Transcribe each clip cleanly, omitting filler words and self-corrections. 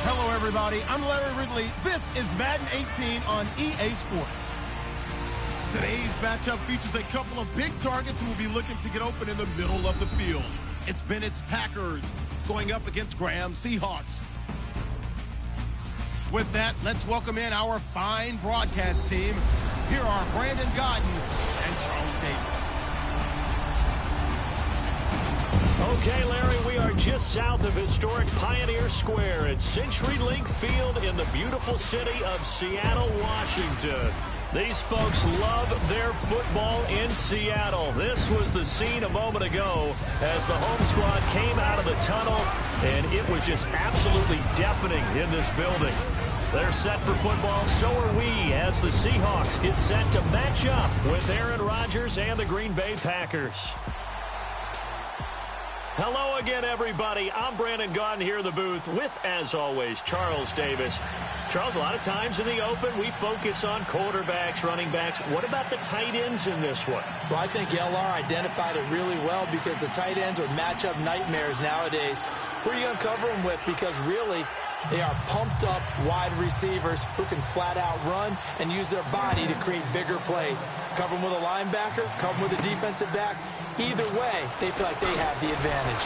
Hello, everybody. I'm Larry Ridley. This is Madden 18 on EA Sports. Today's matchup features a couple of big targets who will be looking to get open in the middle of the field. It's Bennett's Packers going up against Graham's Seahawks. With that, let's welcome in our fine broadcast team. Here are Brandon Godden and Charles Davis. Okay, Larry, we are just south of historic Pioneer Square at CenturyLink Field in the beautiful city of Seattle, Washington. These folks love their football in Seattle. This was the scene a moment ago as the home squad came out of the tunnel, and it was just absolutely deafening in this building. They're set for football, so are we, as the Seahawks get set to match up with Aaron Rodgers and the Green Bay Packers. Hello again, everybody. I'm Brandon Gaudin here in the booth with, as always, Charles Davis. Charles, a lot of times in the open, we focus on quarterbacks, running backs. What about the tight ends in this one? Well, I think LR identified it really well because the tight ends are matchup nightmares nowadays. Who are you going to cover them with? Because really, they are pumped up wide receivers who can flat out run and use their body to create bigger plays. Cover them with a linebacker, cover them with a defensive back. Either way, they feel like they have the advantage.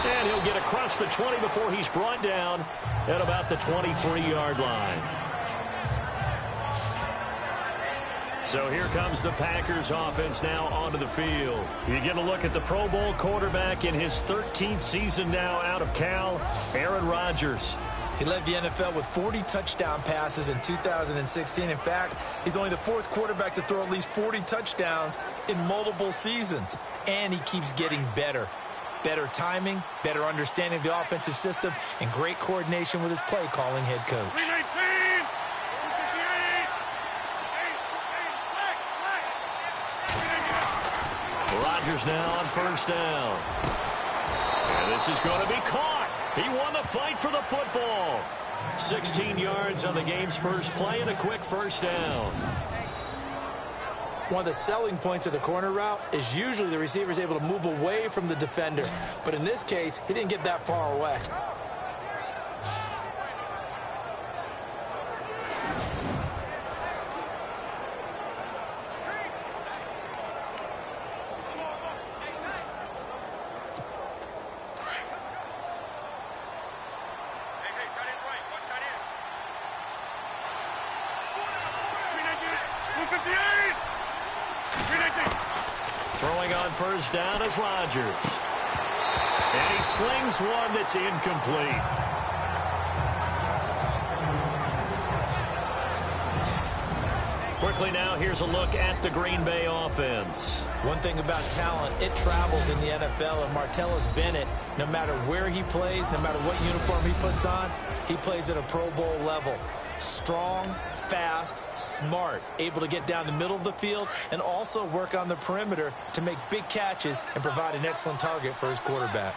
And he'll get across the 20 before he's brought down at about the 23-yard line. So here comes the Packers offense now onto the field. You get a look at the Pro Bowl quarterback in his 13th season now out of Cal, Aaron Rodgers. He led the NFL with 40 touchdown passes in 2016. In fact, he's only the fourth quarterback to throw at least 40 touchdowns in multiple seasons. And he keeps getting better. Better timing, better understanding of the offensive system, and great coordination with his play-calling head coach. 319! Rodgers now on first down. And this is going to be caught. He won the fight for the football. 16 yards on the game's first play and a quick first down. One of the selling points of the corner route is usually the receiver is able to move away from the defender. But in this case, he didn't get that far away. Throwing on first down is Rodgers. And he slings one that's incomplete. Quickly now, here's a look at the Green Bay offense. One thing about talent, it travels in the NFL, and Martellus Bennett, no matter where he plays, no matter what uniform he puts on, he plays at a Pro Bowl level. Strong, fast, smart, able to get down the middle of the field and also work on the perimeter to make big catches and provide an excellent target for his quarterback.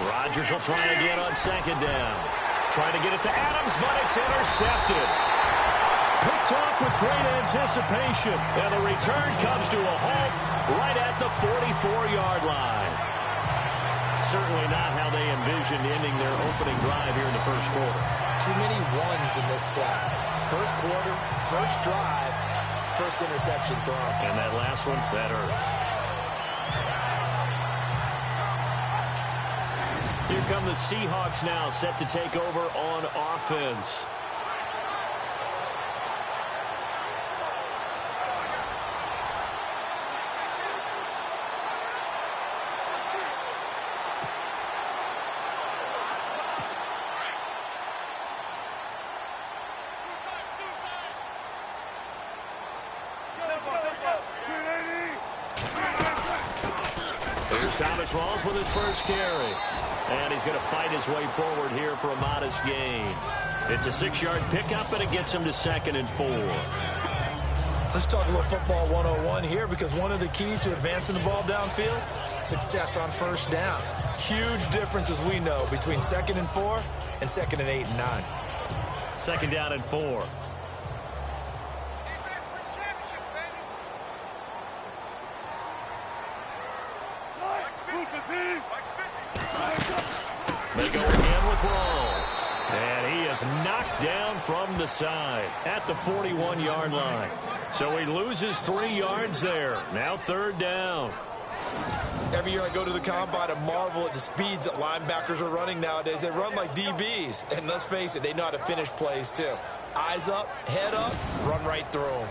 Rodgers will try again on second down. Trying to get it to Adams, but it's intercepted. Picked off with great anticipation, and the return comes to a halt right at the 44-yard line. Certainly not how they envisioned ending their opening drive here in the first quarter. Too many ones in this play. First quarter, first drive, first interception thrown. And that last one, that hurts. Here come the Seahawks now, set to take over on offense. Here's Thomas Rawls with his first carry. And he's going to fight his way forward here for a modest gain. It's a 6-yard pickup, and it gets him to 2nd and 4. Let's talk a little football 101 here, because one of the keys to advancing the ball downfield, success on first down. Huge difference, as we know, between 2nd and 4 and 2nd and 8 and 9. 2nd down and 4. They go again with Rawls. And he is knocked down from the side at the 41-yard line. So he loses 3 yards there. Now 3rd down. Every year I go to the combine and marvel at the speeds that linebackers are running nowadays. They run like DBs. And let's face it, they know how to finish plays too. Eyes up, head up, run right through them.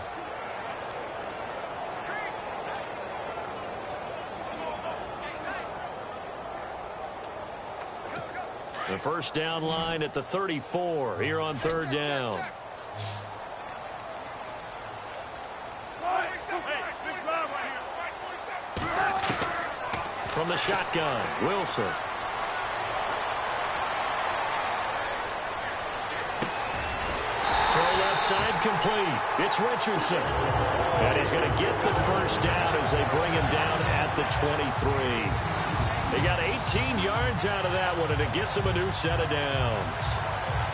The first down line at the 34 here on 3rd down. From the shotgun, Wilson. Throw left side complete. It's Richardson. And he's going to get the first down as they bring him down at the 23. They got 18 yards out of that one, and it gets them a new set of downs.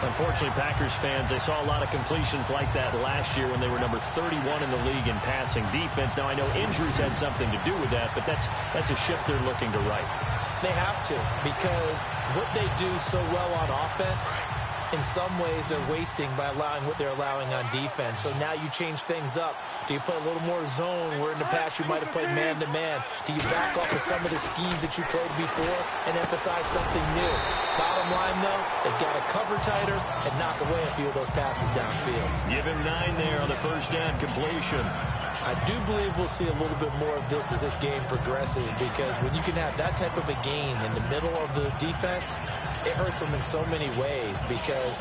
Unfortunately, Packers fans, they saw a lot of completions like that last year when they were number 31 in the league in passing defense. Now, I know injuries had something to do with that, but that's a ship they're looking to right. They have to, because what they do so well on offense, in some ways they're wasting by allowing what they're allowing on defense. So now you change things up. Do you play a little more zone where in the past you might have played man-to-man? Do you back off of some of the schemes that you played before and emphasize something new? Bottom line, though, they've got to cover tighter and knock away a few of those passes downfield. Give him 9 there on the first down completion. I do believe we'll see a little bit more of this as this game progresses, because when you can have that type of a game in the middle of the defense, it hurts them in so many ways, because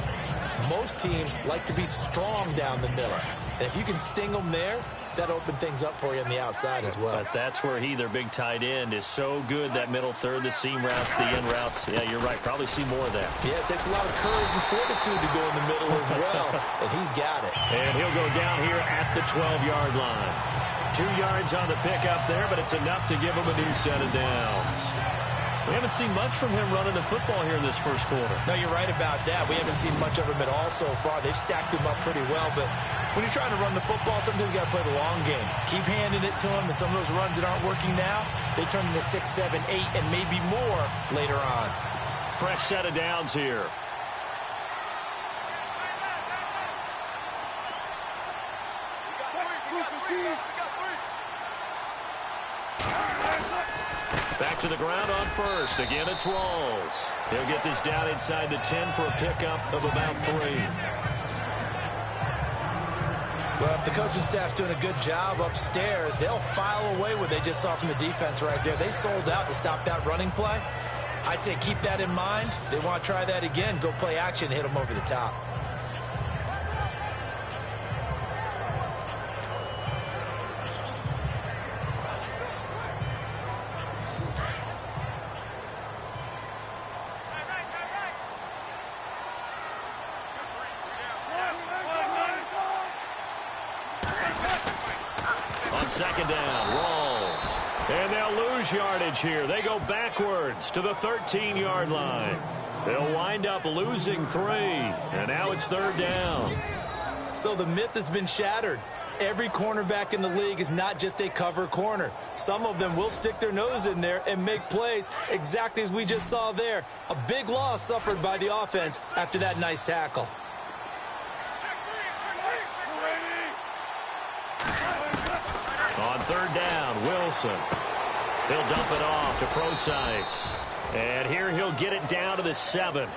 most teams like to be strong down the middle. And if you can sting them there, that opens things up for you on the outside as well. But that's where their big tight end, is so good, that middle third, the seam routes, the in routes. Yeah, you're right. Probably see more of that. Yeah, it takes a lot of courage and fortitude to go in the middle as well, and he's got it. And he'll go down here at the 12-yard line. 2 yards on the pickup there, but it's enough to give him a new set of downs. We haven't seen much from him running the football here in this first quarter. No, you're right about that. We haven't seen much of him at all so far. They've stacked him up pretty well, but when you're trying to run the football, sometimes you got to play the long game. Keep handing it to him, and some of those runs that aren't working now, they turn into 6, 7, 8, and maybe more later on. Fresh set of downs here. Back to the ground on first. Again, it's Rawls. He'll get this down inside the 10 for a pickup of about 3. Well, if the coaching staff's doing a good job upstairs, they'll file away what they just saw from the defense right there. They sold out to stop that running play. I'd say keep that in mind. They want to try that again. Go play action, hit them over the top. Second down, Rawls. And they'll lose yardage here. They go backwards to the 13-yard line. They'll wind up losing 3. And now it's 3rd down. So the myth has been shattered. Every cornerback in the league is not just a cover corner. Some of them will stick their nose in there and make plays exactly as we just saw there. A big loss suffered by the offense after that nice tackle. On 3rd down, Wilson. He'll dump it off to Procise. And here he'll get it down to the 7.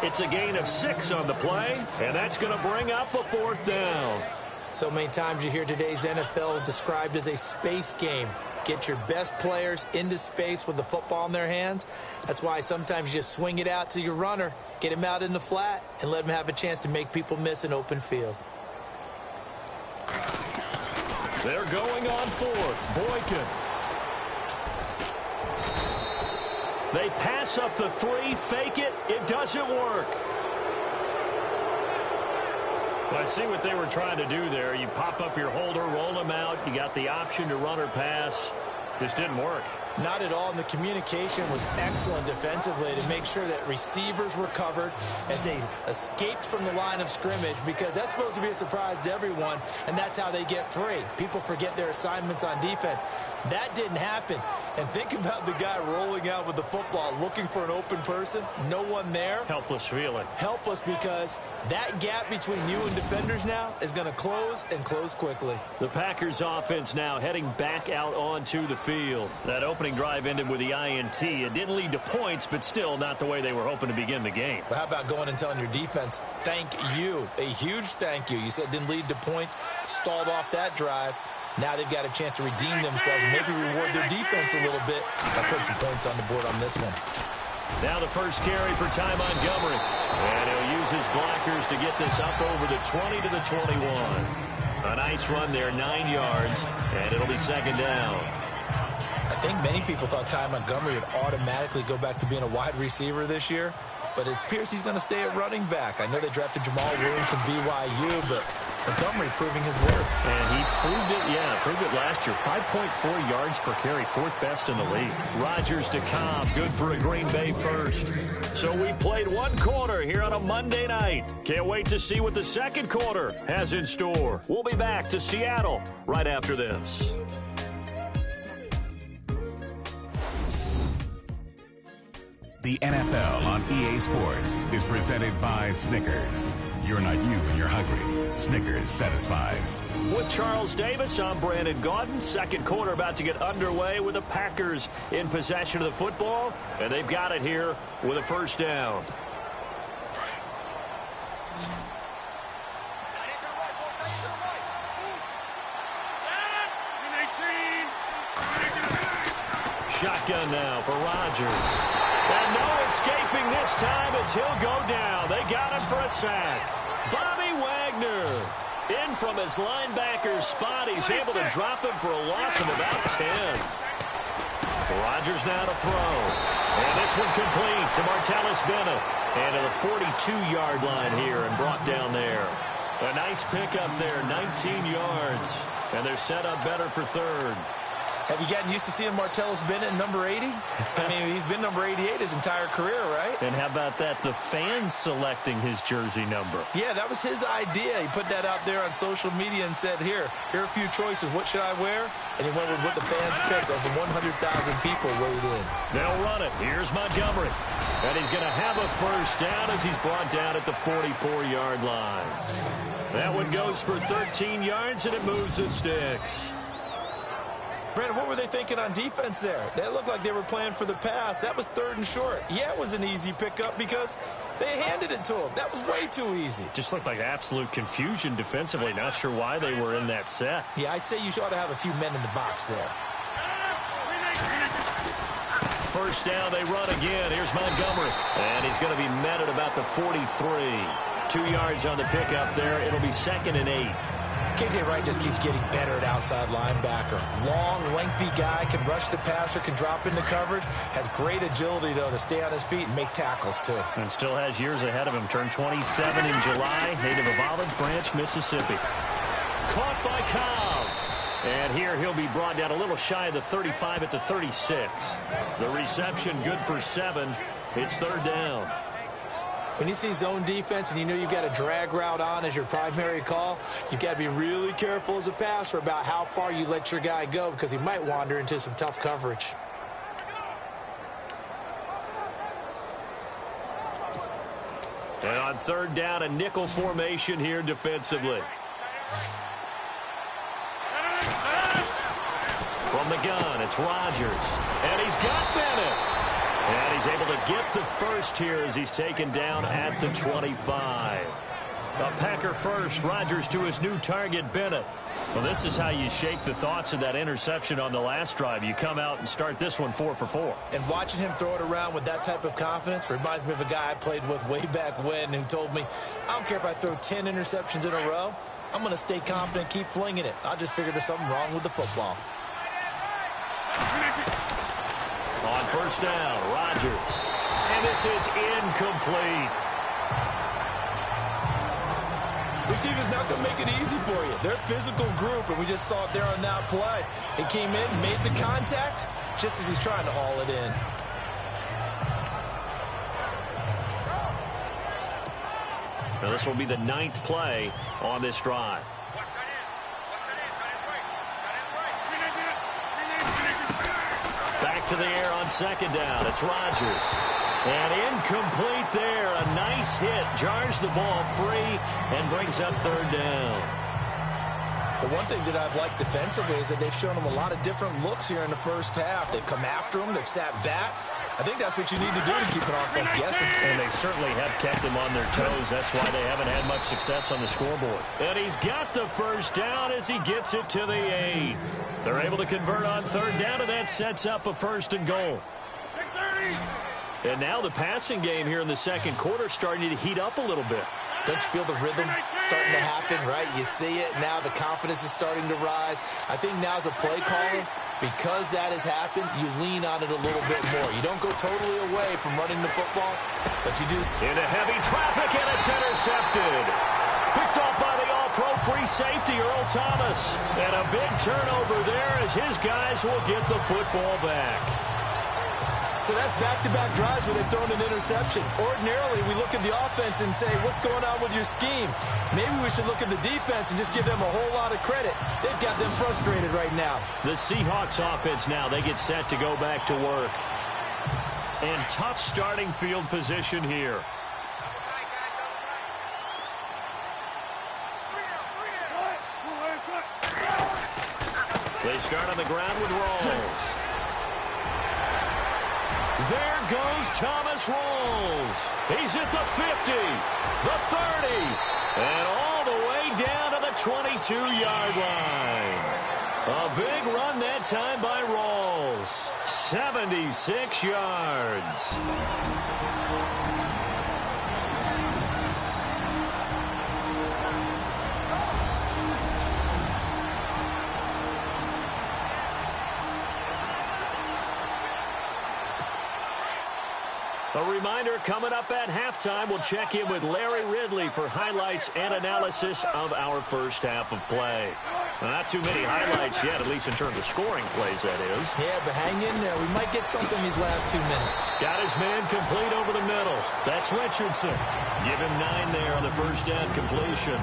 It's a gain of 6 on the play, and that's going to bring up a 4th down. So many times you hear today's NFL described as a space game. Get your best players into space with the football in their hands. That's why sometimes you just swing it out to your runner, get him out in the flat, and let him have a chance to make people miss an open field. They're going on 4th. Boykin. They pass up the 3, fake it. It doesn't work. Well, I see what they were trying to do there. You pop up your holder, roll them out. You got the option to run or pass. Just didn't work. Not at all, and the communication was excellent defensively to make sure that receivers were covered as they escaped from the line of scrimmage, because that's supposed to be a surprise to everyone, and that's how they get free. People forget their assignments on defense. That didn't happen. And think about the guy rolling out with the football, looking for an open person, no one there. Helpless feeling. Helpless, because that gap between you and defenders now is going to close, and close quickly. The Packers offense now heading back out onto the field. That opening drive ended with the INT. It didn't lead to points, but still not the way they were hoping to begin the game. But how about going and telling your defense, thank you, a huge thank you. You said it didn't lead to points, stalled off that drive. Now they've got a chance to redeem themselves and maybe reward their defense a little bit by putting some points on the board on this one. Now the first carry for Ty Montgomery. And he'll use his blockers to get this up over the 20 to the 21. A nice run there, 9 yards, and it'll be second down. I think many people thought Ty Montgomery would automatically go back to being a wide receiver this year, but it appears he's going to stay at running back. I know they drafted Jamal Williams from BYU, but Montgomery proving his worth. And he proved it last year. 5.4 yards per carry, 4th best in the league. Rodgers to Cobb, good for a Green Bay first. So we played one quarter here on a Monday night. Can't wait to see what the second quarter has in store. We'll be back to Seattle right after this. The NFL on EA Sports is presented by Snickers. You're not you when you're hungry. Snickers satisfies. With Charles Davis, I'm Brandon Gaudin. Second quarter about to get underway with the Packers in possession of the football, and they've got it here with a first down. Shotgun now for Rodgers. And no escaping this time as he'll go down. They got him for a sack. Bobby Wagner in from his linebacker spot. He's able to drop him for a loss of about 10. Rodgers now to throw. And this one complete to Martellus Bennett. And to the 42-yard line here and brought down there. A nice pickup there, 19 yards. And they're set up better for third. Have you gotten used to seeing Martellus Bennett number 80? I mean, he's been number 88 his entire career, right? And how about that? The fans selecting his jersey number. Yeah, that was his idea. He put that out there on social media and said, here are a few choices. What should I wear? And he went with what the fans picked. Over 100,000 people weighed in. They'll run it. Here's Montgomery. And he's going to have a first down as he's brought down at the 44-yard line. That one goes for 13 yards, and it moves the sticks. Brandon, what were they thinking on defense there? They looked like they were playing for the pass. That was 3rd and short. Yeah, it was an easy pickup because they handed it to him. That was way too easy. Just looked like absolute confusion defensively. Not sure why they were in that set. Yeah, I'd say you ought to have a few men in the box there. First down, they run again. Here's Montgomery. And he's going to be met at about the 43. 2 yards on the pickup there. It'll be 2nd and 8. KJ Wright just keeps getting better at outside linebacker. Long, lengthy guy, can rush the passer, can drop into coverage. Has great agility, though, to stay on his feet and make tackles, too. And still has years ahead of him. Turned 27 in July. Native of Olive Branch, Mississippi. Caught by Cobb. And here he'll be brought down a little shy of the 35 at the 36. The reception good for 7. It's 3rd down. When you see zone defense and you know you've got a drag route on as your primary call, you've got to be really careful as a passer about how far you let your guy go because he might wander into some tough coverage. And on 3rd down, a nickel formation here defensively. From the gun, it's Rodgers. And he's got Bennett. And he's able to get the first here as he's taken down at the 25. A Packer first, Rodgers to his new target, Bennett. Well, this is how you shake the thoughts of that interception on the last drive. You come out and start this one 4 for 4. And watching him throw it around with that type of confidence reminds me of a guy I played with way back when who told me, I don't care if I throw 10 interceptions in a row. I'm going to stay confident, keep flinging it. I just figured there's something wrong with the football. On first down, Rodgers. And this is incomplete. This team is not going to make it easy for you. They're a physical group, and we just saw it there on that play. He came in, made the contact, just as he's trying to haul it in. Now this will be the 9th play on this drive. Back to the air on 2nd down. It's Rodgers. And incomplete there. A nice hit. Jars the ball free and brings up 3rd down. The one thing that I've liked defensively is that they've shown them a lot of different looks here in the first half. They've come after them. They've sat back. I think that's what you need to do to keep an offense guessing. And they certainly have kept them on their toes. That's why they haven't had much success on the scoreboard. And he's got the 1st down as he gets it to the 8. They're able to convert on 3rd down, and that sets up a 1st and goal. And now the passing game here in the 2nd quarter starting to heat up a little bit. Don't you feel the rhythm starting to happen, right? You see it. Now the confidence is starting to rise. I think now as a play caller, because that has happened, you lean on it a little bit more. You don't go totally away from running the football, but you do. Into heavy traffic, and it's intercepted. Picked off by the all-pro free safety, Earl Thomas. And a big turnover there as his guys will get the football back. So that's back-to-back drives where they've thrown an interception. Ordinarily, we look at the offense and say, what's going on with your scheme? Maybe we should look at the defense and just give them a whole lot of credit. They've got them frustrated right now. The Seahawks offense now, they get set to go back to work. And tough starting field position here. They start on the ground with Rawls. There goes Thomas Rawls. He's at the 50, the 30, and all the way down to the 22-yard line. A big run that time by Rawls. 76 yards. A reminder, coming up at halftime, we'll check in with Larry Ridley for highlights and analysis of our first half of play. Well, not too many highlights yet, at least in terms of scoring plays, that is. Yeah, but hang in there. We might get something these last 2 minutes. Got his man complete over the middle. That's Richardson. Give him 9 there on the first down completion.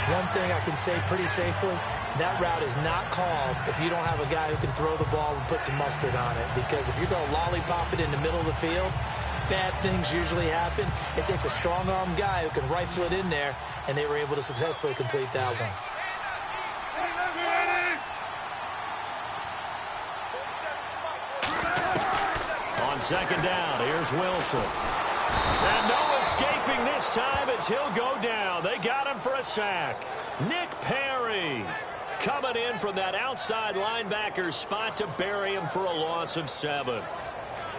One thing I can say pretty safely, that route is not called if you don't have a guy who can throw the ball and put some mustard on it. Because if you're going to lollipop it in the middle of the field, bad things usually happen. It takes a strong-arm guy who can rifle it in there, and they were able to successfully complete that one. On second down, here's Wilson. And no escaping this time as he'll go down. They got him for a sack. Nick Perry coming in from that outside linebacker spot to bury him for a loss of 7.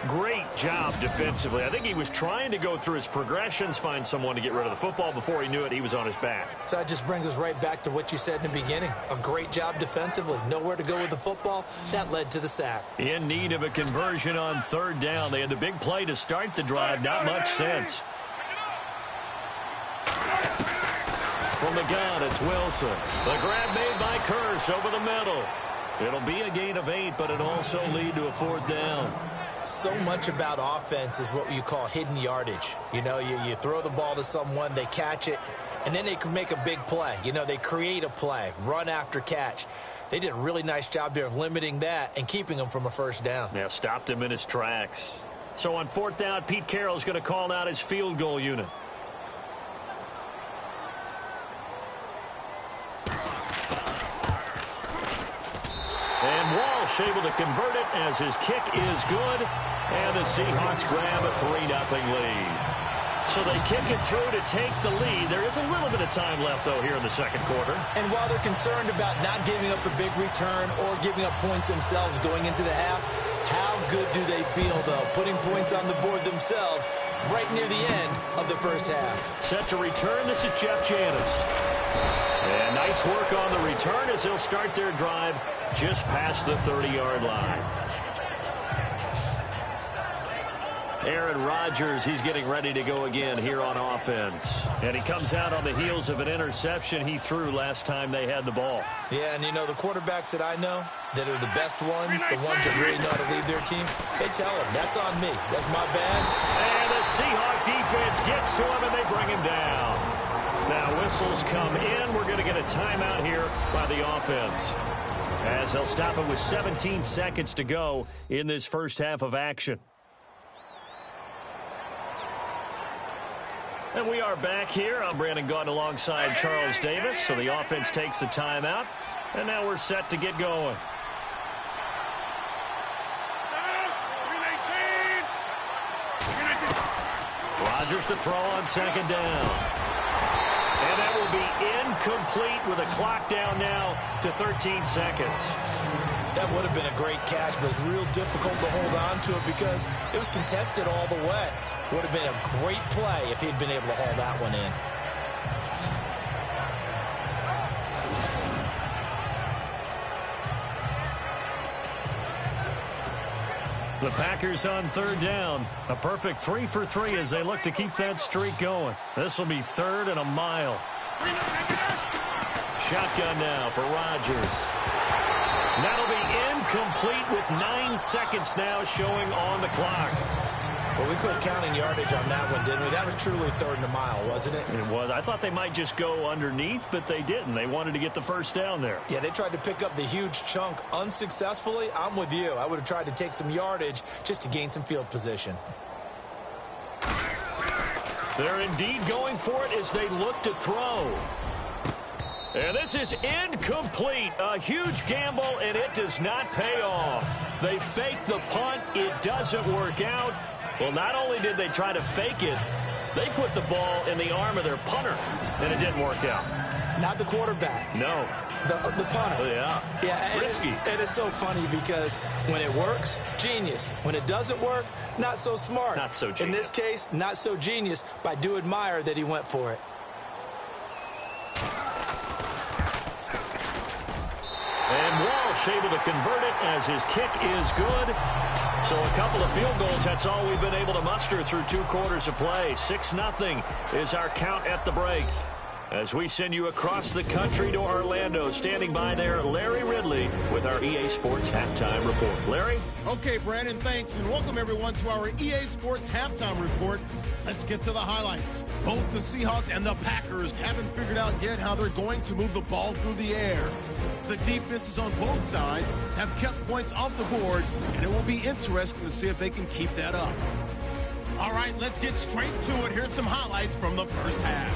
Great job defensively. I think he was trying to go through his progressions, find someone to get rid of the football. Before he knew it, he was on his back. So that just brings us right back to what you said in the beginning. A great job defensively. Nowhere to go with the football. That led to the sack. In need of a conversion on third down. They had the big play to start the drive. Not much sense. From the gun, it's Wilson. The grab made by Curse over the middle. It'll be a gain of 8, but it'll also lead to a 4th down. So much about offense is what you call hidden yardage. You know, you throw the ball to someone, they catch it, and then they can make a big play. You know, they create a play, run after catch. They did a really nice job there of limiting that and keeping him from a first down. Yeah, stopped him in his tracks. So on 4th down, Pete Carroll's going to call out his field goal unit. And Walsh able to convert it as his kick is good. And the Seahawks grab a 3-0 lead. So they kick it through to take the lead. There is a little bit of time left, though, here in the second quarter. And while they're concerned about not giving up a big return or giving up points themselves going into the half, how good do they feel, though, putting points on the board themselves right near the end of the first half? Set to return, this is Jeff Janis. And nice work on the return as they'll start their drive just past the 30-yard line. Aaron Rodgers, he's getting ready to go again here on offense. And he comes out on the heels of an interception he threw last time they had the ball. Yeah, and you know, the quarterbacks that I know that are the best ones, the ones that really know how to lead their team, they tell them, that's on me. That's my bad. And the Seahawk defense gets to him, and they bring him down. Now whistles come in. We're going to get a timeout here by the offense, as they'll stop it with 17 seconds to go in this first half of action. And we are back here. I'm Brandon Gaudin alongside Charles Davis. So the offense takes the timeout, and now we're set to get going. Rodgers to throw on second down. And that will be incomplete with a clock down now to 13 seconds. That would have been a great catch, but it's real difficult to hold on to it because it was contested all the way. Would have been a great play if he'd been able to haul that one in. The Packers on third down. A perfect 3 for 3 as they look to keep that streak going. This will be third and a mile. Shotgun now for Rodgers. That'll be incomplete with 9 seconds now showing on the clock. Well, we quit counting yardage on that one, didn't we? That was truly third and a mile, wasn't it? It was. I thought they might just go underneath, but they didn't. They wanted to get the first down there. Yeah, they tried to pick up the huge chunk unsuccessfully. I'm with you. I would have tried to take some yardage just to gain some field position. They're indeed going for it as they look to throw. And this is incomplete. A huge gamble, and it does not pay off. They fake the punt. It doesn't work out. Well, not only did they try to fake it, they put the ball in the arm of their punter, and it didn't work out. Not the quarterback. No. The punter. Oh, yeah. Yeah, risky. It is so funny because when it works, genius. When it doesn't work, not so smart. Not so genius. In this case, not so genius, but I do admire that he went for it. And Walsh able to convert it as his kick is good. So a couple of field goals, that's all we've been able to muster through 2 quarters of play. 6-0 is our count at the break. As we send you across the country to Orlando, standing by there, Larry Ridley with our EA Sports Halftime Report. Larry? Okay, Brandon, thanks, and welcome everyone to our EA Sports Halftime Report. Let's get to the highlights. Both the Seahawks and the Packers haven't figured out yet how they're going to move the ball through the air. The defenses on both sides have kept points off the board, and it will be interesting to see if they can keep that up. All right, let's get straight to it. Here's some highlights from the first half.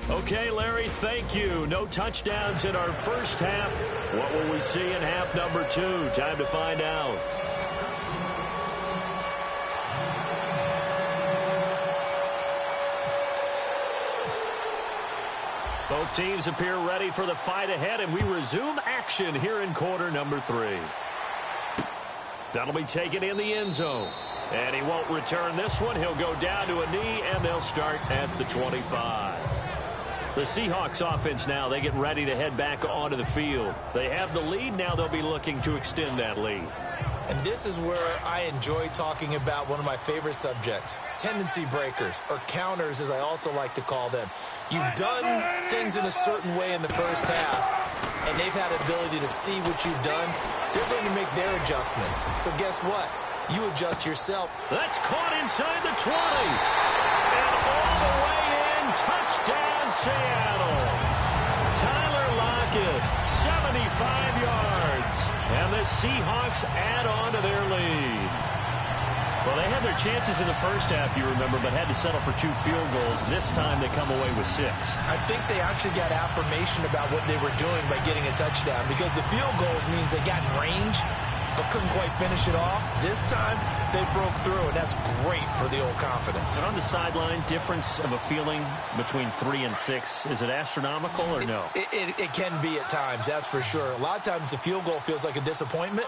Okay, Larry, thank you. No touchdowns in our first half. What will we see in half number 2? Time to find out. Both teams appear ready for the fight ahead, and we resume action here in quarter number 3. That'll be taken in the end zone. And he won't return this one. He'll go down to a knee, and they'll start at the 25. The Seahawks offense now, they get ready to head back onto the field. They have the lead. Now they'll be looking to extend that lead. And this is where I enjoy talking about one of my favorite subjects, tendency breakers, or counters as I also like to call them. You've done things in a certain way in the first half, and they've had the ability to see what you've done. They're going to make their adjustments. So guess what? You adjust yourself. That's caught inside the 20. And all the way in, touchdown Seattle. Tyler Lockett, 75 yards. And the Seahawks add on to their lead. Well, they had their chances in the first half, you remember, but had to settle for 2 field goals. This time they come away with 6. I think they actually got affirmation about what they were doing by getting a touchdown, because the field goals means they got in range. but couldn't quite finish it off. This time, they broke through, and that's great for the old confidence. And on the sideline, difference of a feeling between 3 and 6, is it astronomical or no? It can be at times, that's for sure. A lot of times the field goal feels like a disappointment.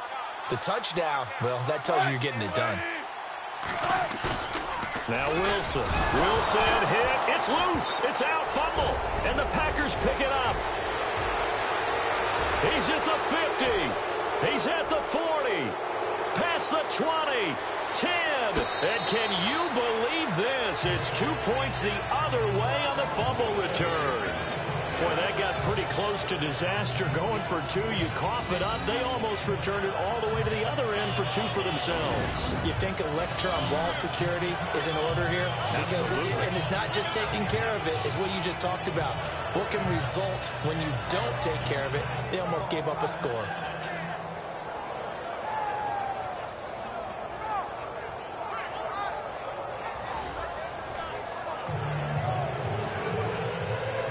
The touchdown, well, that tells you you're getting it done. Now Wilson. Wilson hit. It's loose. It's out. Fumble. And the Packers pick it up. He's at the 50. He's at the 40. Past the 20. 10. And can you believe this? It's 2 points the other way on the fumble return. Boy, that got pretty close to disaster. Going for 2, you cough it up. They almost returned it all the way to the other end for 2 for themselves. You think a lecture on ball security is in order here? And it's not just taking care of it. It's what you just talked about. What can result when you don't take care of it? They almost gave up a score.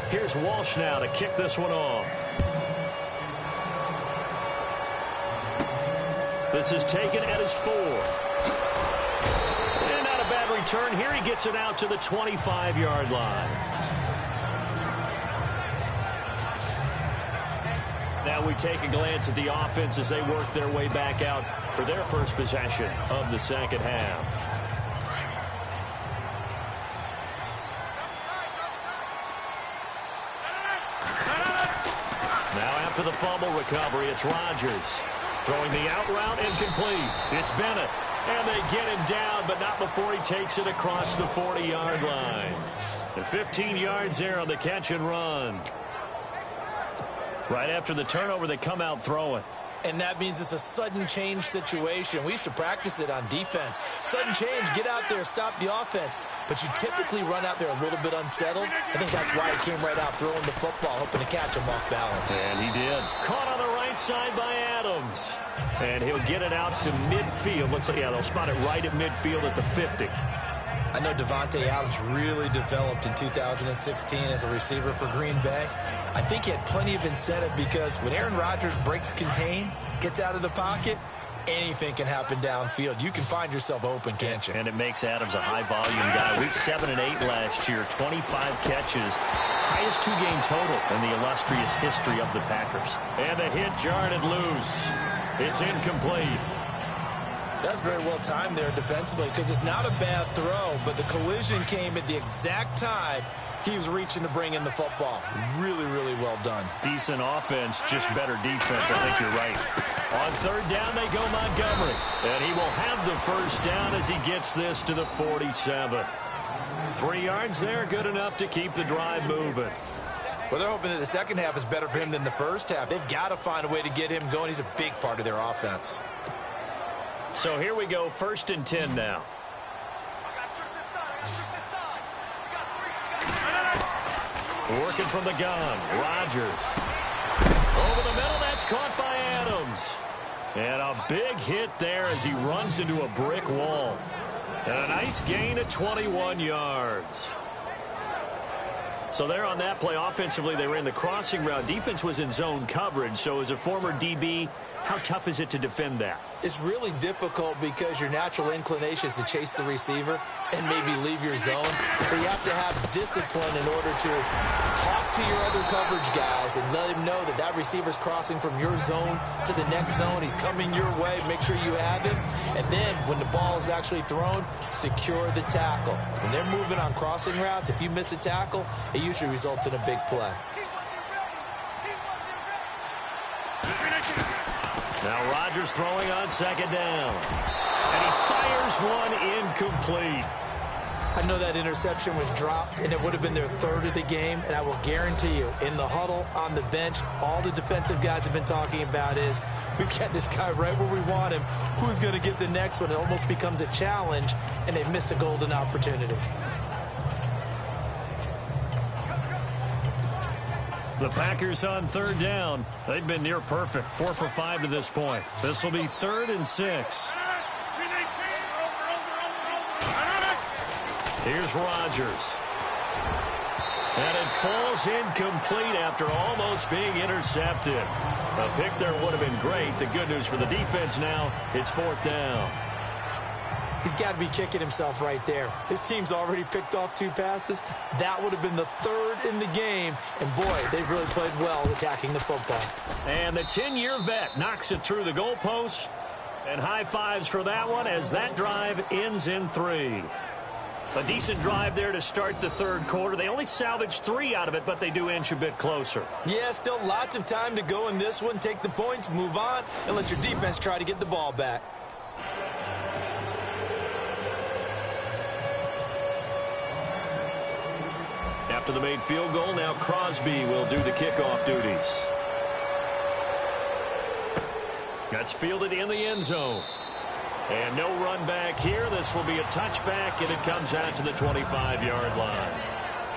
Here's Walsh now to kick this one off. This is taken at his 4. And not a bad return here. He gets it out to the 25-yard line. Now we take a glance at the offense as they work their way back out for their first possession of the second half. For the fumble recovery, it's Rodgers. Throwing the out route, incomplete. It's Bennett. And they get him down, but not before he takes it across the 40-yard line. And 15 yards there on the catch and run. Right after the turnover, they come out throwing. And that means it's a sudden change situation. We used to practice it on defense. Sudden change, get out there, stop the offense. But you typically run out there a little bit unsettled. I think that's why he came right out throwing the football, hoping to catch him off balance. And he did. Caught on the right side by Adams. And he'll get it out to midfield. Looks like, yeah, they'll spot it right at midfield at the 50. I know Devontae Adams really developed in 2016 as a receiver for Green Bay. I think he had plenty of incentive because when Aaron Rodgers breaks contain, gets out of the pocket, anything can happen downfield. You can find yourself open, can't you? And it makes Adams a high-volume guy. Week 7 and 8 last year, 25 catches, highest 2-game total in the illustrious history of the Packers. And the hit jarred it loose. It's incomplete. That's very well timed there defensively because it's not a bad throw, but the collision came at the exact time he was reaching to bring in the football. Really, really well done. Decent offense, just better defense. I think you're right. On third down, they go Montgomery. And he will have the first down as he gets this to the 47. 3 yards there, good enough to keep the drive moving. Well, they're hoping that the second half is better for him than the first half. They've got to find a way to get him going. He's a big part of their offense. So here we go, 1st and 10 now. Working from the gun, Rodgers. Over the middle, that's caught by Adams. And a big hit there as he runs into a brick wall. And a nice gain at 21 yards. So there on that play, offensively, they ran the crossing route. Defense was in zone coverage. So as a former DB, how tough is it to defend that? It's really difficult because your natural inclination is to chase the receiver and maybe leave your zone. So you have to have discipline in order to talk to your other coverage guys and let him know that that receiver's crossing from your zone to the next zone. He's coming your way. Make sure you have him. And then when the ball is actually thrown, secure the tackle. When they're moving on crossing routes, if you miss a tackle, it usually results in a big play. Now Rodgers throwing on second down. And he fires one incomplete. I know that interception was dropped, and it would have been their 3rd of the game. And I will guarantee you, in the huddle, on the bench, all the defensive guys have been talking about is, we've got this guy right where we want him. Who's going to get the next one? It almost becomes a challenge, and they've missed a golden opportunity. The Packers on third down. They've been near perfect. 4 for 5 to this point. This will be 3rd and 6. Here's Rodgers. And it falls incomplete after almost being intercepted. A pick there would have been great. The good news for the defense now, it's 4th down. He's got to be kicking himself right there. His team's already picked off 2 passes. That would have been the 3rd in the game. And, boy, they've really played well attacking the football. And the 10-year vet knocks it through the goalpost. And high fives for that one as that drive ends in 3. A decent drive there to start the 3rd quarter. They only salvaged 3 out of it, but they do inch a bit closer. Yeah, still lots of time to go in this one. Take the points, move on, and let your defense try to get the ball back. After the made field goal, now Crosby will do the kickoff duties. That's fielded in the end zone. And no run back here. This will be a touchback, and it comes out to the 25-yard line.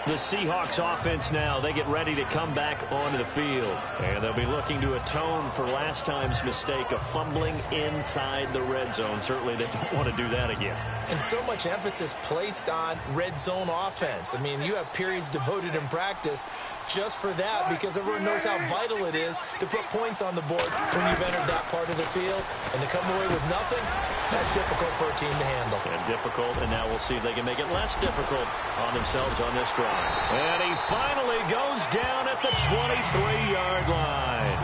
The Seahawks offense now, they get ready to come back onto the field. And they'll be looking to atone for last time's mistake of fumbling inside the red zone. Certainly they don't want to do that again. And so much emphasis placed on red zone offense. I mean, you have periods devoted in practice just for that because everyone knows how vital it is to put points on the board when you've entered that part of the field. And to come away with nothing, that's difficult for a team to handle. And difficult, and now we'll see if they can make it less difficult on themselves on this drive. And he finally goes down at the 23-yard line.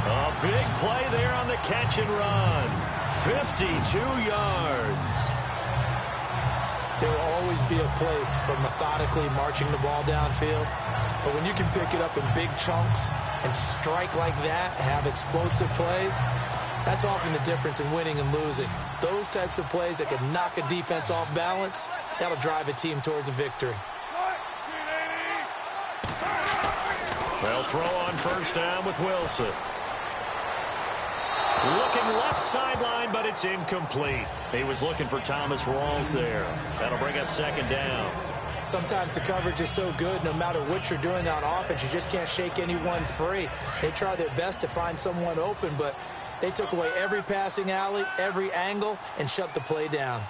A big play there on the catch and run. 52 yards. There will always be a place for methodically marching the ball downfield. But when you can pick it up in big chunks and strike like that, have explosive plays, that's often the difference in winning and losing. Those types of plays that can knock a defense off balance, that'll drive a team towards a victory. They'll throw on first down with Wilson. Looking left sideline, but it's incomplete. He was looking for Thomas Rawls there. That'll bring up 2nd down. Sometimes the coverage is so good, no matter what you're doing on offense, you just can't shake anyone free. They try their best to find someone open, but they took away every passing alley, every angle, and shut the play down.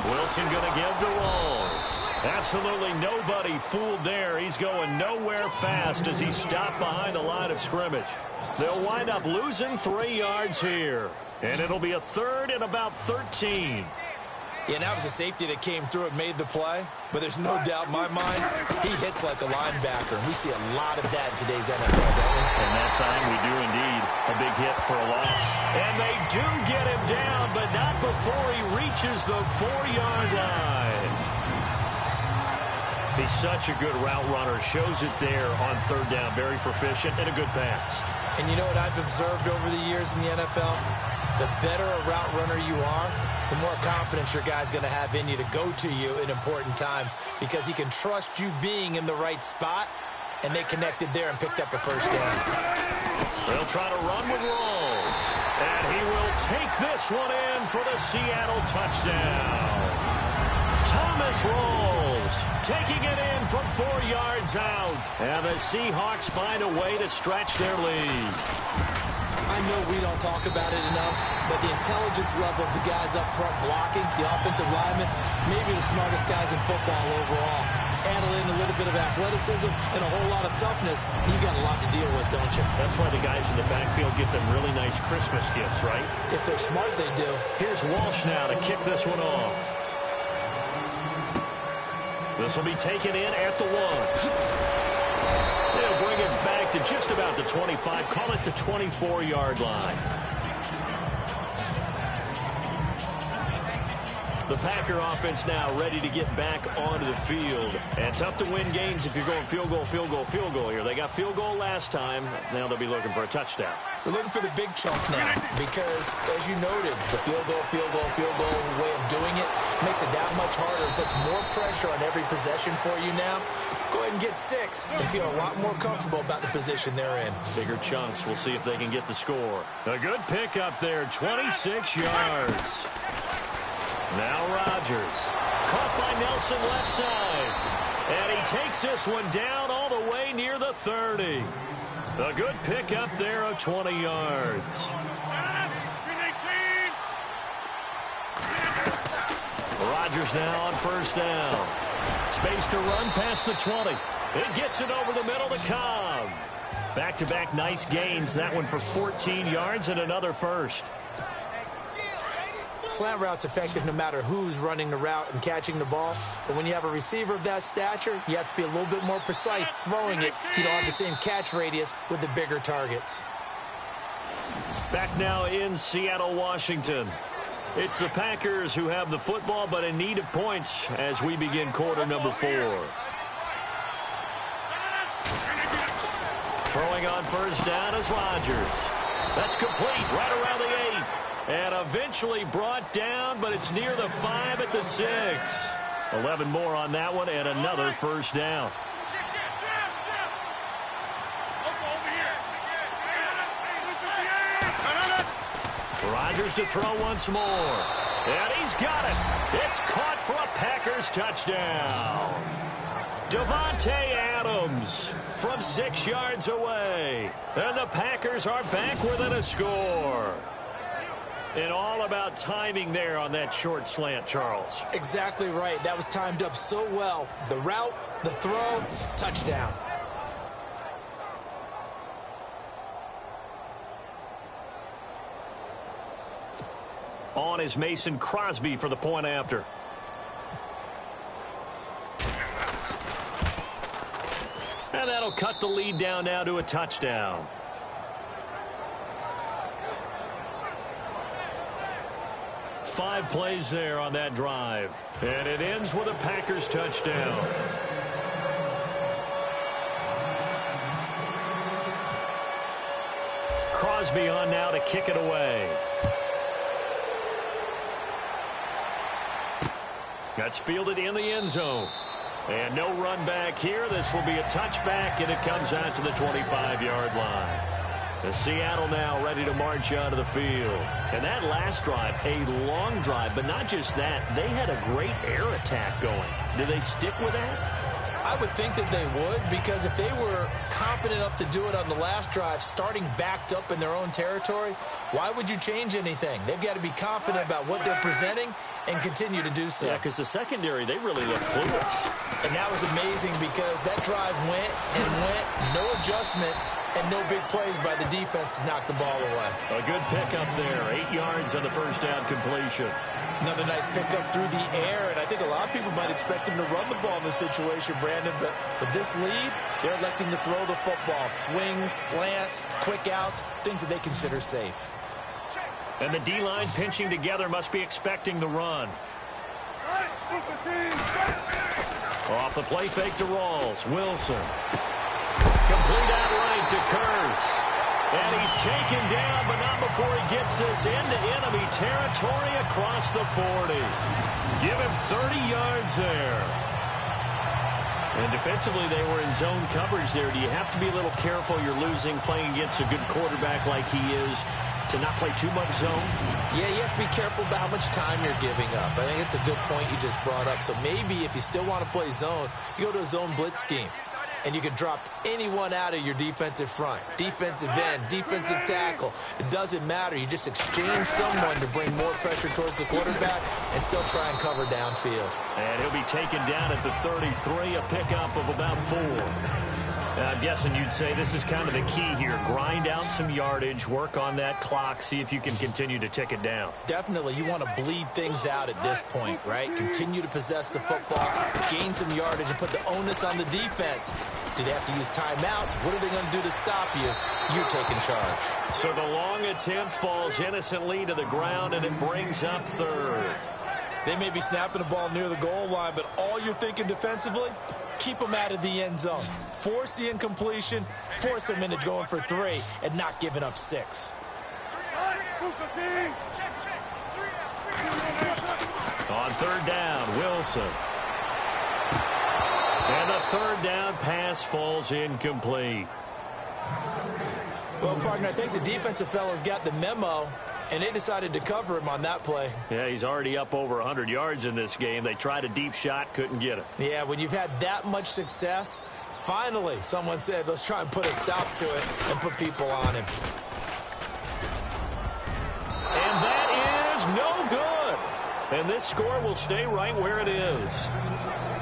Wilson going to give to Rawls. Absolutely nobody fooled there. He's going nowhere fast as he stopped behind the line of scrimmage. They'll wind up losing 3 yards here. And it'll be a 3rd and about 13. Yeah, and that was a safety that came through and made the play. But there's no doubt in my mind, he hits like a linebacker. And we see a lot of that in today's NFL, don't we? And that time we do indeed a big hit for a loss. And they do get him down, but not before he reaches the 4-yard line. He's such a good route runner. Shows it there on 3rd down. Very proficient and a good pass. And you know what I've observed over the years in the NFL? The better a route runner you are, the more confidence your guy's going to have in you to go to you in important times because he can trust you being in the right spot, and they connected there and picked up a first down. They'll try to run with Rawls, and he will take this one in for the Seattle touchdown. Thomas Rawls taking it in from 4 yards out, and the Seahawks find a way to stretch their lead. I know we don't talk about it enough, but the intelligence level of the guys up front blocking, the offensive linemen, maybe the smartest guys in football overall. Add in a little bit of athleticism and a whole lot of toughness, you got a lot to deal with, don't you? That's why the guys in the backfield get them really nice Christmas gifts, right? If they're smart, they do. Here's Walsh now to kick this one off. This will be taken in at the 1. They'll bring it back to just about the 25. Call it the 24-yard line. The Packer offense now ready to get back onto the field. And tough to win games if you're going field goal, field goal, field goal here. They got field goal last time. Now they'll be looking for a touchdown. They're looking for the big chunk now because, as you noted, the field goal way of doing it makes it that much harder. It puts more pressure on every possession for you now. Go ahead and get 6 and feel a lot more comfortable about the position they're in. Bigger chunks. We'll see if they can get the score. A good pick up there, 26 yards. Now Rodgers. Caught by Nelson left side. And he takes this one down all the way near the 30. A good pick up there of 20 yards. Rodgers now on first down. Space to run past the 20. It gets it over the middle to Cobb. Back-to-back nice gains. That one for 14 yards and another first. Slant route's effective no matter who's running the route and catching the ball. But when you have a receiver of that stature, you have to be a little bit more precise throwing it. You don't have the same catch radius with the bigger targets. Back now in Seattle, Washington. It's the Packers who have the football, but in need of points as we begin quarter number 4. Throwing on first down is Rodgers. That's complete right around the 8. And eventually brought down, but it's near the 5 at the 6. 11 more on that one and another first down. Rodgers to throw once more. And he's got it. It's caught for a Packers touchdown. Davante Adams from 6 yards away. And the Packers are back within a score. And all about timing there on that short slant, Charles. Exactly right. That was timed up so well. The route, the throw, touchdown. On is Mason Crosby for the point after. And that'll cut the lead down now to a touchdown. Five plays there on that drive. And it ends with a Packers touchdown. Crosby on now to kick it away. That's fielded in the end zone. And no run back here. This will be a touchback, and it comes out to the 25-yard line. The Seattle now ready to march out of the field. And that last drive, a long drive, but not just that. They had a great air attack going. Do they stick with that? I would think that they would, because if they were competent enough to do it on the last drive, starting backed up in their own territory, why would you change anything? They've got to be confident about what they're presenting and continue to do so. Yeah, because the secondary, they really look clueless. And that was amazing because that drive went and went, no adjustments, and no big plays by the defense to knock the ball away. A good pickup there, 8 yards on the first down completion. Another nice pickup through the air, and I think a lot of people might expect him to run the ball in this situation, Brandon, but with this lead, they're electing to throw the football. Swings, slants, quick outs, things that they consider safe. And the D-line pinching together must be expecting the run. Off the play fake to Rawls. Wilson. Complete outright to Kurtz. And he's taken down, but not before he gets us into enemy territory across the 40. Give him 30 yards there. And defensively, they were in zone coverage there. Do you have to be a little careful? You're losing, playing against a good quarterback like he is, to not play too much zone? Yeah, you have to be careful about how much time you're giving up. I think it's a good point you just brought up. So maybe if you still want to play zone, you go to a zone blitz scheme. And you can drop anyone out of your defensive front. Defensive end, defensive tackle. It doesn't matter. You just exchange someone to bring more pressure towards the quarterback and still try and cover downfield. And he'll be taken down at the 33, a pickup of about 4. I'm guessing you'd say this is kind of the key here. Grind out some yardage, work on that clock, see if you can continue to tick it down. Definitely. You want to bleed things out at this point, right? Continue to possess the football, gain some yardage, and put the onus on the defense. Do they have to use timeouts? What are they going to do to stop you? You're taking charge. So the long attempt falls innocently to the ground, and it brings up third. They may be snapping the ball near the goal line, but all you're thinking defensively, keep them out of the end zone. Force the incompletion, force them into going for 3, and not giving up 6. On third down, Wilson. And the third down pass falls incomplete. Well, partner, I think the defensive fellas got the memo, and they decided to cover him on that play. Yeah, he's already up over 100 yards in this game. They tried a deep shot, couldn't get it. Yeah, when you've had that much success, finally someone said, let's try and put a stop to it and put people on him. And that is no good. And this score will stay right where it is.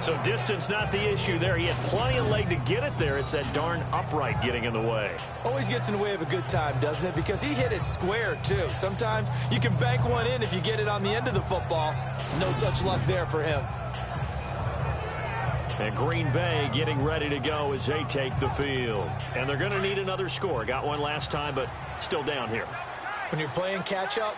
So distance not the issue there. He had plenty of leg to get it there. It's that darn upright getting in the way. Always gets in the way of a good time, doesn't it? Because he hit it square, too. Sometimes you can bank one in if you get it on the end of the football. No such luck there for him. And Green Bay getting ready to go as they take the field. And they're going to need another score. Got one last time, but still down here. When you're playing catch-up,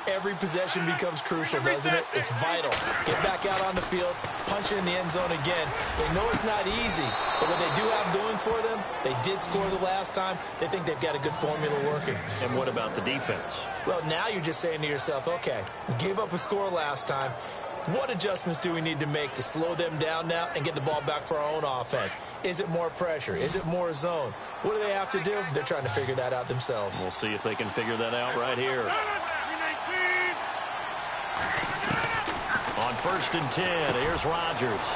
every possession becomes crucial, doesn't it? It's vital. Get back out on the field, punch it in the end zone again. They know it's not easy, but what they do have going for them, they did score the last time. They think they've got a good formula working. And what about the defense? Well, now you're just saying to yourself, okay, we gave up a score last time. What adjustments do we need to make to slow them down now and get the ball back for our own offense? Is it more pressure? Is it more zone? What do they have to do? They're trying to figure that out themselves. We'll see if they can figure that out right here. On 1st and 10, here's Rodgers.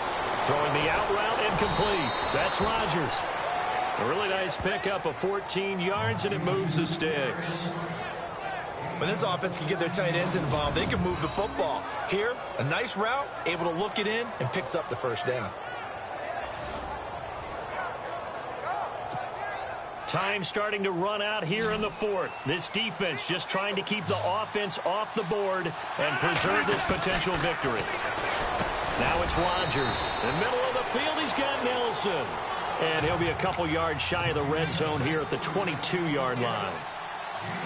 Throwing the out route incomplete. That's Rodgers. A really nice pickup of 14 yards, and it moves the sticks. When this offense can get their tight ends involved, they can move the football. Here, a nice route, able to look it in, and picks up the first down. Time starting to run out here in the 4th. This defense just trying to keep the offense off the board and preserve this potential victory. Now it's Rodgers. In the middle of the field, he's got Nelson. And he'll be a couple yards shy of the red zone here at the 22-yard line.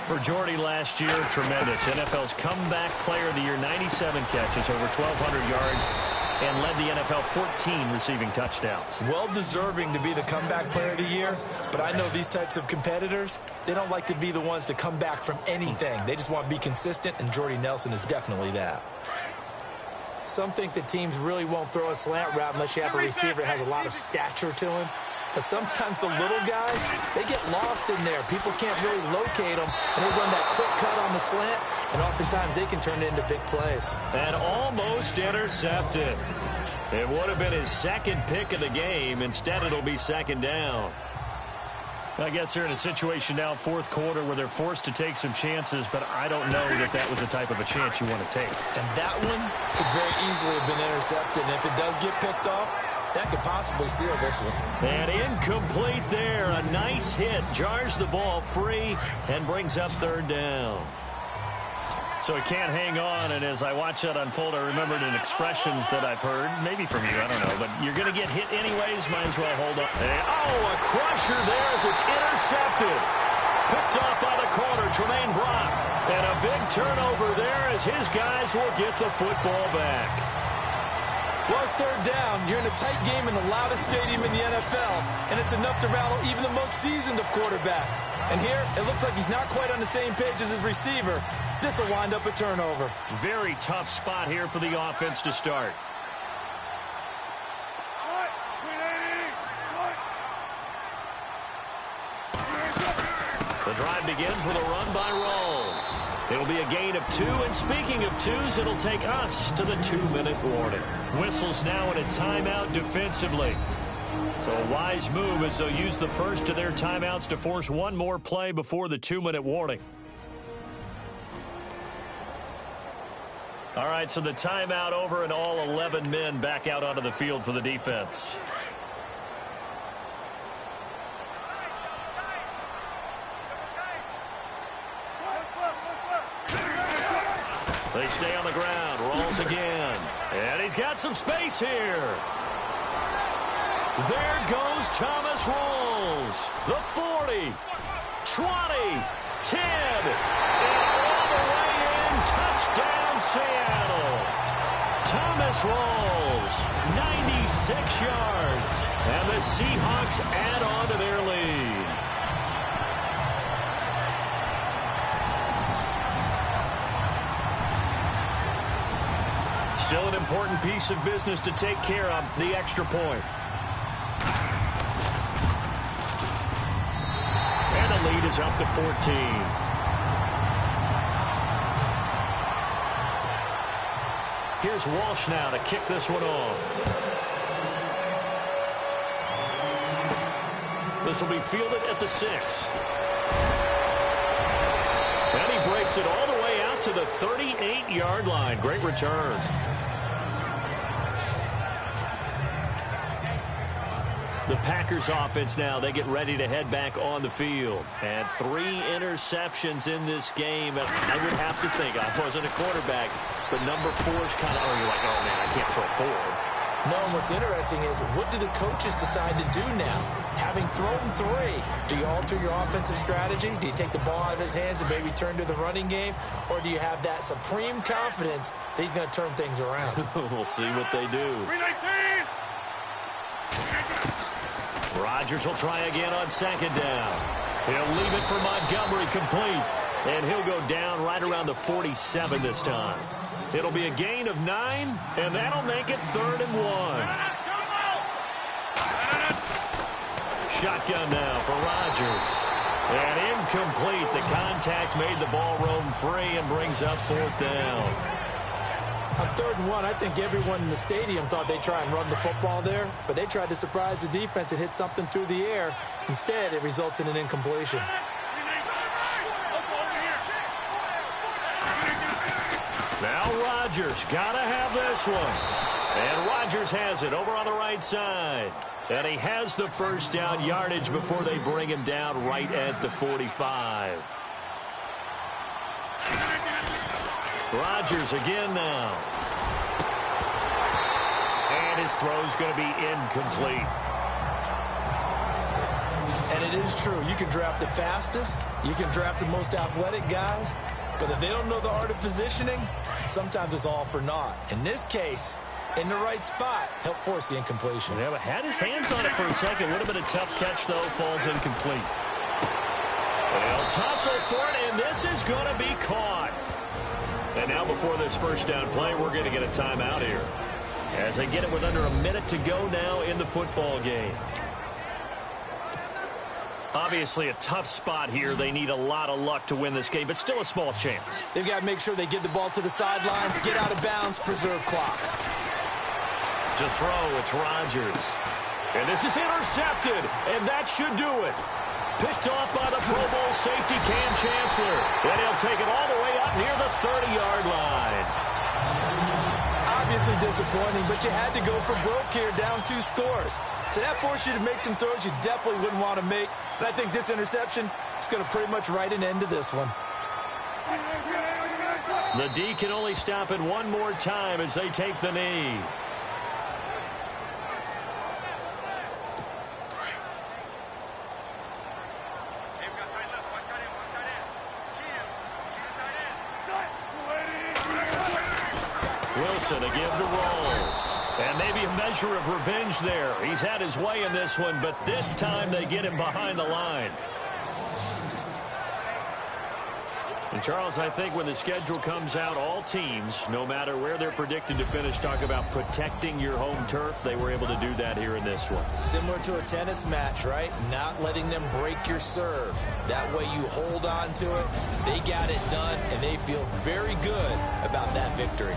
For Jordy last year, tremendous. NFL's comeback player of the year, 97 catches, over 1,200 yards, and led the NFL 14 receiving touchdowns. Well deserving to be the comeback player of the year, but I know these types of competitors, they don't like to be the ones to come back from anything. They just want to be consistent, and Jordy Nelson is definitely that. Some think that teams really won't throw a slant route unless you have a receiver that has a lot of stature to him. But sometimes the little guys, they get lost in there. People can't really locate them, and they run that quick cut on the slant, and oftentimes they can turn it into big plays. And almost intercepted. It would have been his second pick of the game. Instead, it'll be second down. I guess they're in a situation now, 4th quarter, where they're forced to take some chances, but I don't know that that was the type of a chance you want to take. And that one could very easily have been intercepted, and if it does get picked off, that could possibly seal this one. And incomplete there. A nice hit. Jars the ball free and brings up 3rd down. So he can't hang on, and as I watch that unfold, I remembered an expression that I've heard, maybe from you, I don't know, but you're going to get hit anyways, might as well hold on. Oh, a crusher there as it's intercepted. Picked off by the corner, Tremaine Brock. And a big turnover there as his guys will get the football back. Well, it's 3rd down. You're in a tight game in the loudest stadium in the NFL, and it's enough to rattle even the most seasoned of quarterbacks. And here, it looks like he's not quite on the same page as his receiver. This will wind up a turnover. Very tough spot here for the offense to start. The drive begins with a run by Rawls. It'll be a gain of 2, and speaking of 2s, it'll take us to the 2-minute warning. Whistles now in a timeout defensively. So a wise move as they'll use the first of their timeouts to force one more play before the 2-minute warning. All right, so the timeout over and all 11 men back out onto the field for the defense. They stay on the ground. Rolls again. And he's got some space here. There goes Thomas Rawls. The 40, 20, 10, and all the way in. Touchdown, Seattle. Thomas Rawls, 96 yards. And the Seahawks add on to their lead. Still an important piece of business to take care of, the extra point. And the lead is up to 14. Here's Walsh now to kick this one off. This will be fielded at the 6. And he breaks it all the way out to the 38-yard line. Great return. The Packers offense now, they get ready to head back on the field. And 3 interceptions in this game. And I would have to think, I wasn't a quarterback, but number 4 is kind of, you're like, oh, man, I can't throw 4. No, and what's interesting is, what do the coaches decide to do now? Having thrown 3, do you alter your offensive strategy? Do you take the ball out of his hands and maybe turn to the running game? Or do you have that supreme confidence that he's going to turn things around? We'll see what they do. 319! Rodgers will try again on 2nd down. He'll leave it for Montgomery complete. And he'll go down right around the 47 this time. It'll be a gain of 9, and that'll make it 3rd and 1. Shotgun now for Rodgers. And incomplete. The contact made the ball roam free and brings up 4th down. On 3rd and 1, I think everyone in the stadium thought they'd try and run the football there, but they tried to surprise the defense and hit something through the air. Instead, it results in an incompletion. Now Rodgers got to have this one. And Rodgers has it over on the right side. And he has the 1st down yardage before they bring him down right at the 45. Rodgers again now. And his throw's going to be incomplete. And it is true. You can draft the fastest. You can draft the most athletic guys. But if they don't know the art of positioning, sometimes it's all for naught. In this case, in the right spot, help force the incompletion. Yeah, but had his hands on it for a second. Would have been a tough catch, though. Falls incomplete. They'll tussle for it, and this is going to be caught. And now before this 1st down play, we're going to get a timeout here. As they get it with under a minute to go now in the football game. Obviously a tough spot here. They need a lot of luck to win this game, but still a small chance. They've got to make sure they get the ball to the sidelines, get out of bounds, preserve clock. To throw, it's Rodgers. And this is intercepted, and that should do it. Picked off by the Pro Bowl safety Cam Chancellor. And he'll take it all the way up near the 30-yard line. Obviously disappointing, but you had to go for broke here, down 2 scores. So that forced you to make some throws you definitely wouldn't want to make. And I think this interception is going to pretty much write an end to this one. The D can only stop it one more time as they take the knee. Wilson again to Rolls. And maybe a measure of revenge there. He's had his way in this one, but this time they get him behind the line. And, Charles, I think when the schedule comes out, all teams, no matter where they're predicted to finish, talk about protecting your home turf. They were able to do that here in this one. Similar to a tennis match, right? Not letting them break your serve. That way you hold on to it. They got it done, and they feel very good about that victory.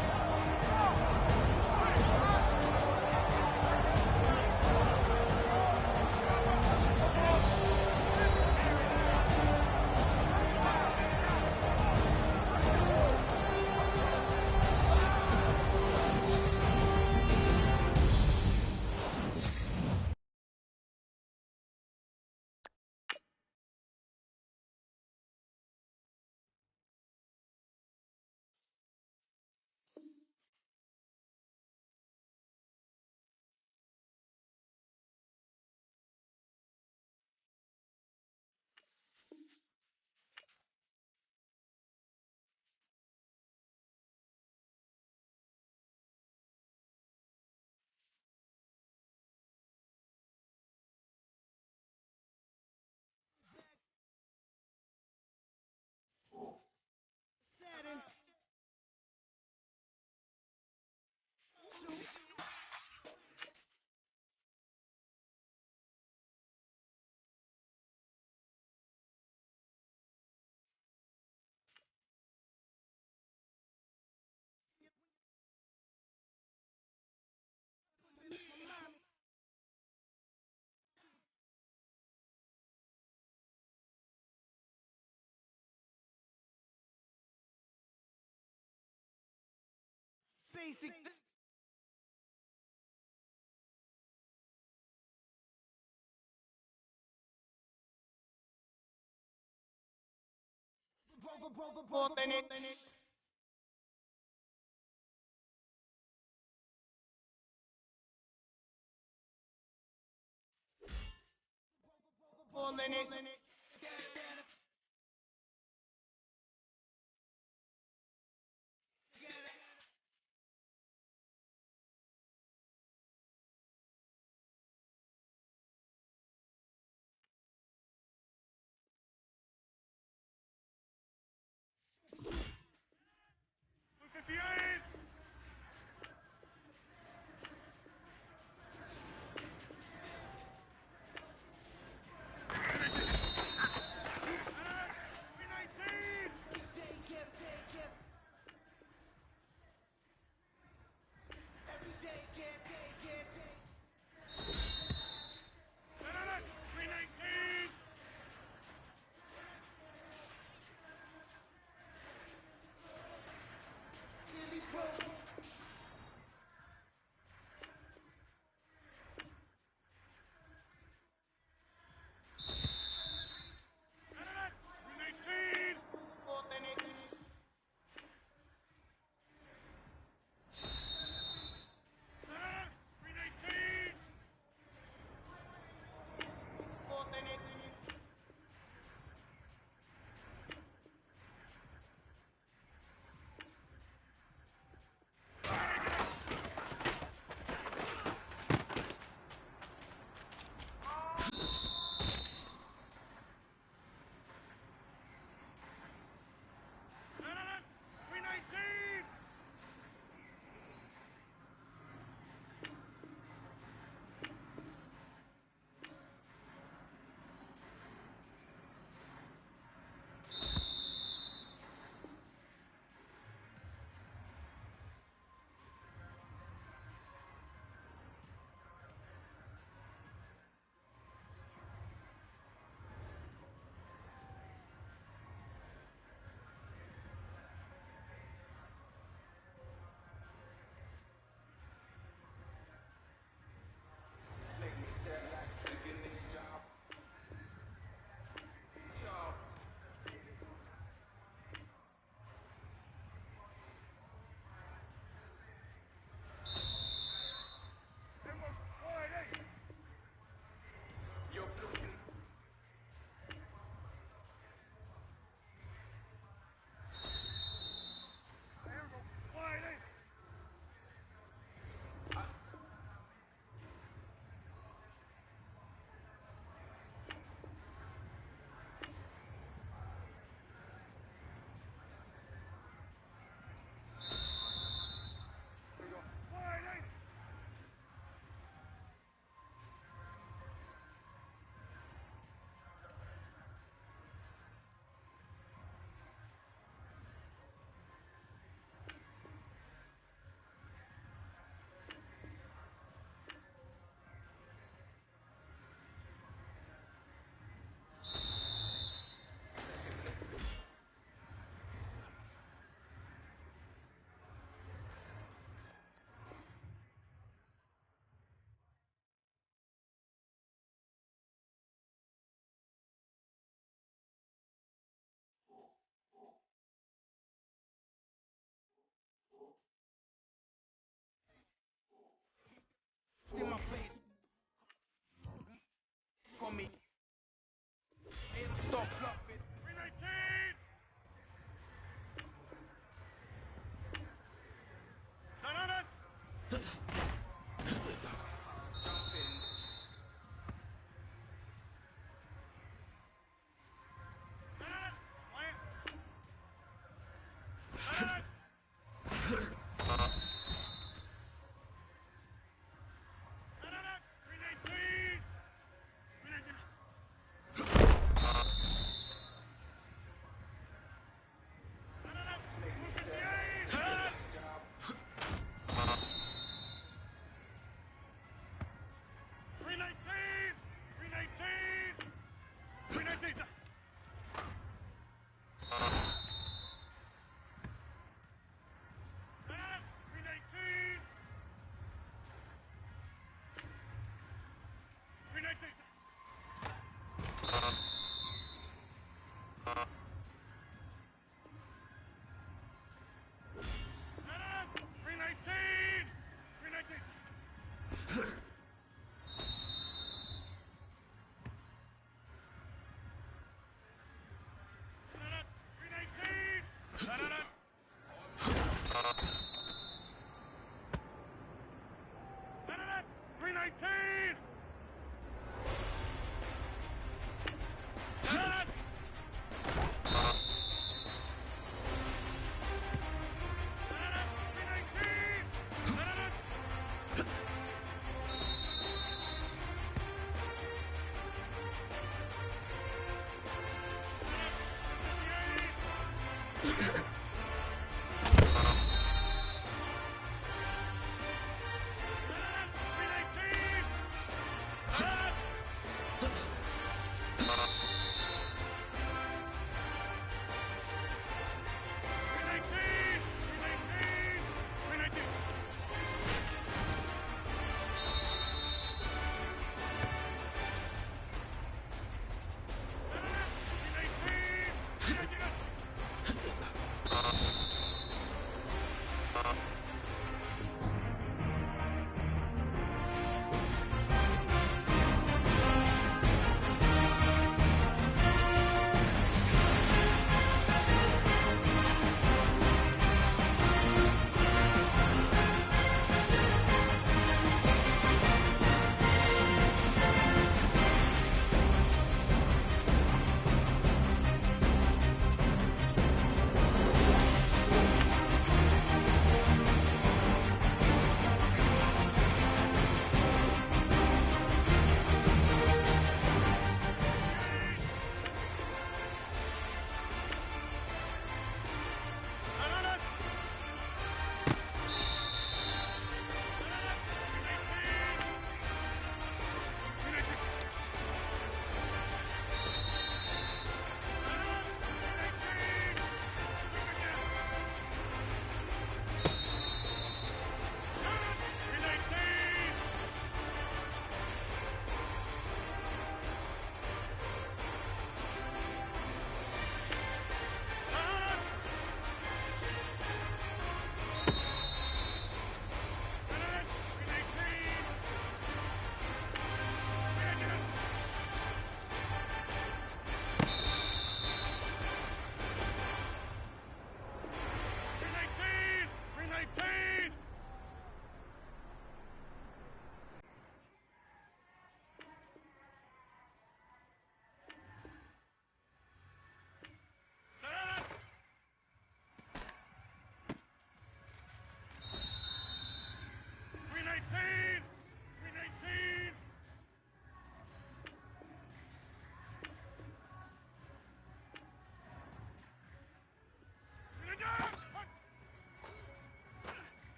basic things. it.